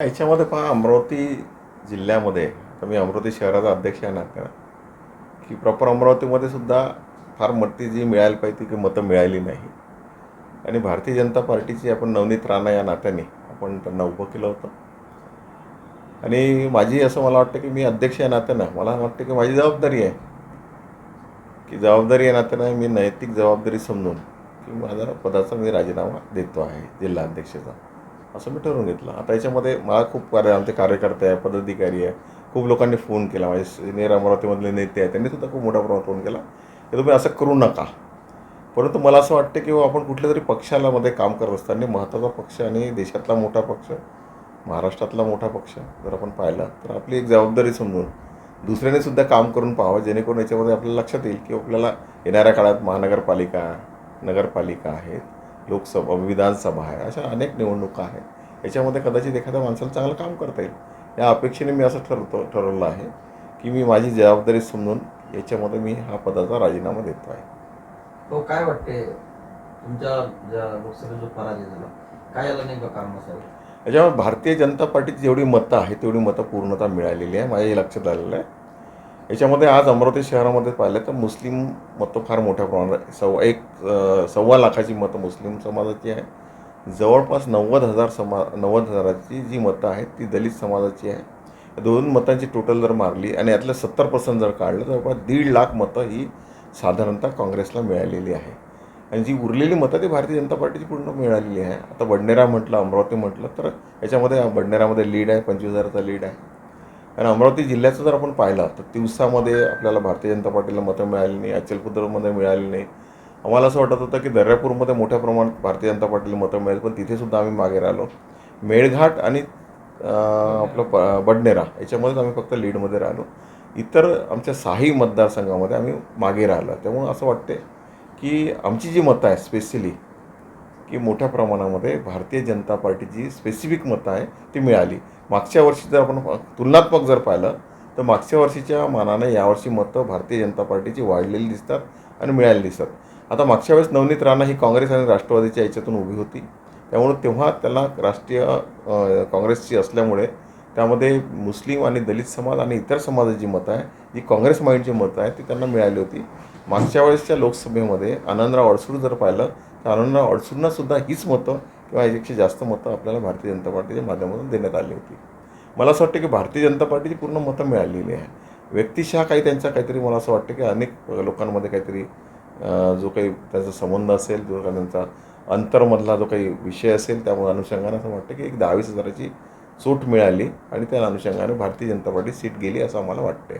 याच्यामध्ये पहा, अमरावती जिल्ह्यामध्ये, तर मी अमरावती शहराचा अध्यक्ष आहे नात्यानं, की प्रॉपर अमरावतीमध्ये सुद्धा फार मतं जी मिळायला पाहिजे ती मतं मिळाली नाही. आणि भारतीय जनता पार्टीची आपण नवनीत राणा या नात्याने आपण त्यांना उभं केलं होतं. आणि माझी असं मला वाटतं की मी अध्यक्ष या नात्यानं मला वाटतं की माझी जबाबदारी आहे, की जबाबदारी या नात्यानं मी नैतिक जबाबदारी समजून की माझा पदाचा मी राजीनामा देतो आहे जिल्हा अध्यक्षाचा, असं मी ठरवून घेतलं. आता याच्यामध्ये मला खूप आमचे कार्यकर्ते आहे, पदाधिकारी आहे, खूप लोकांनी फोन केला, माझे सिनियर अमरावतीमधले नेते आहेत, त्यांनी सुद्धा खूप मोठ्या प्रमाणात फोन केला की तुम्ही असं करू नका. परंतु मला असं वाटतं की आपण कुठल्या तरी पक्षाला मध्ये काम करत असताना महत्त्वाचा पक्ष आणि देशातला मोठा पक्ष, महाराष्ट्रातला मोठा पक्ष जर आपण पाहिला तर आपली एक जबाबदारी समजून दुसऱ्याने सुद्धा काम करून पाहावं, जेणेकरून याच्यामध्ये आपल्याला लक्षात येईल की आपल्याला येणाऱ्या काळात महानगरपालिका, नगरपालिका आहेत, लोकसभा, विधानसभा आहे, अशा अनेक निवडणुका आहेत. याच्यामध्ये कदाचित एखाद्या माणसाला चांगलं काम करता येईल या अपेक्षेने मी असं ठरवलं आहे की मी माझी जबाबदारी समजून याच्यामध्ये मी हा पदाचा राजीनामा देतो आहे. तो काय वाटते तुमच्या ज्या लोकसभेत जो पराजय झाला, काय याला नेमकं कारण असावं? याच्यामुळे भारतीय जनता पार्टीची जेवढी मतं आहेत तेवढी मतं पूर्णतः मिळालेली आहे, माझ्या हे लक्षात आलेलं आहे. याच्यामध्ये आज अमरावती शहरामध्ये पाहिलं तर मुस्लिम मतं फार मोठ्या प्रमाणात सव्वा लाखाची मतं मुस्लिम समाजाची आहे. जवळपास 90,000ची जी मतं आहेत ती दलित समाजाची आहे. दोन मतांची टोटल जर मारली आणि यातलं 70% जर काढलं तर जवळपास 1.5 लाख मतं ही साधारणतः काँग्रेसला मिळालेली आहे. आणि जी उरलेली मतं ती भारतीय जनता पार्टीची पूर्ण मिळालेली आहे. आता बडनेरा म्हटलं, अमरावती म्हटलं तर याच्यामध्ये बडनेरामध्ये लीड आहे, 25,000चा लीड आहे. आणि अमरावती जिल्ह्याचं जर आपण पाहिलं तर तिवसामध्ये आपल्याला भारतीय जनता पार्टीला मतं मिळाली नाही, अचलपूरमध्ये मिळाली नाही. आम्हाला असं वाटत होतं की दर्यापूरमध्ये मोठ्या प्रमाणात भारतीय जनता पार्टीला मतं मिळेल, पण तिथेसुद्धा आम्ही मागे राहिलो. मेळघाट आणि आपलं बडनेरा याच्यामध्येच आम्ही फक्त लीडमध्ये राहिलो. इतर आमच्या 6ही मतदारसंघामध्ये आम्ही मागे राहिलो. त्यामुळं असं वाटते की आमची जी मतं आहे स्पेशली की मोठ्या प्रमाणामध्ये भारतीय जनता पार्टीची स्पेसिफिक मतं आहे ती मिळाली. मागच्या वर्षी जर आपण तुलनात्मक जर पाहिलं तर मागच्या वर्षीच्या मानाने यावर्षी मतं भारतीय जनता पार्टीची वाढलेली दिसतात आणि मिळालेली दिसतात. आता मागच्या वेळेस नवनीत राणा ही काँग्रेस आणि राष्ट्रवादीच्या याच्यातून उभी होती, त्यामुळे तेव्हा त्याला राष्ट्रीय काँग्रेसची असल्यामुळे त्यामध्ये मुस्लिम आणि दलित समाज आणि इतर समाजाची मतं आहे जी काँग्रेस माइंडची मतं आहे ती त्यांना मिळाली होती. मागच्या वेळेसच्या लोकसभेमध्ये आनंदराव अडसूळ जर पाहिलं तर आनंदराव अडसूळांनासुद्धा हीच मतं किंवा यापेक्षा जास्त मतं आपल्याला भारतीय जनता पार्टीच्या माध्यमातून देण्यात आली होती. मला असं वाटतं की भारतीय जनता पार्टीची पूर्ण मतं मिळालेली आहे. व्यक्तिशः काही त्यांचा काहीतरी मला असं वाटतं की अनेक लोकांमध्ये काहीतरी जो काही त्यांचा संबंध असेल, जो काही त्यांचा अंतरमधला जो काही विषय असेल, त्यामुळे अनुषंगाने असं वाटतं की एक 10-20 हजाराची सूट मिळाली आणि त्या अनुषंगाने भारतीय जनता पार्टी सीट गेली असं आम्हाला वाटते.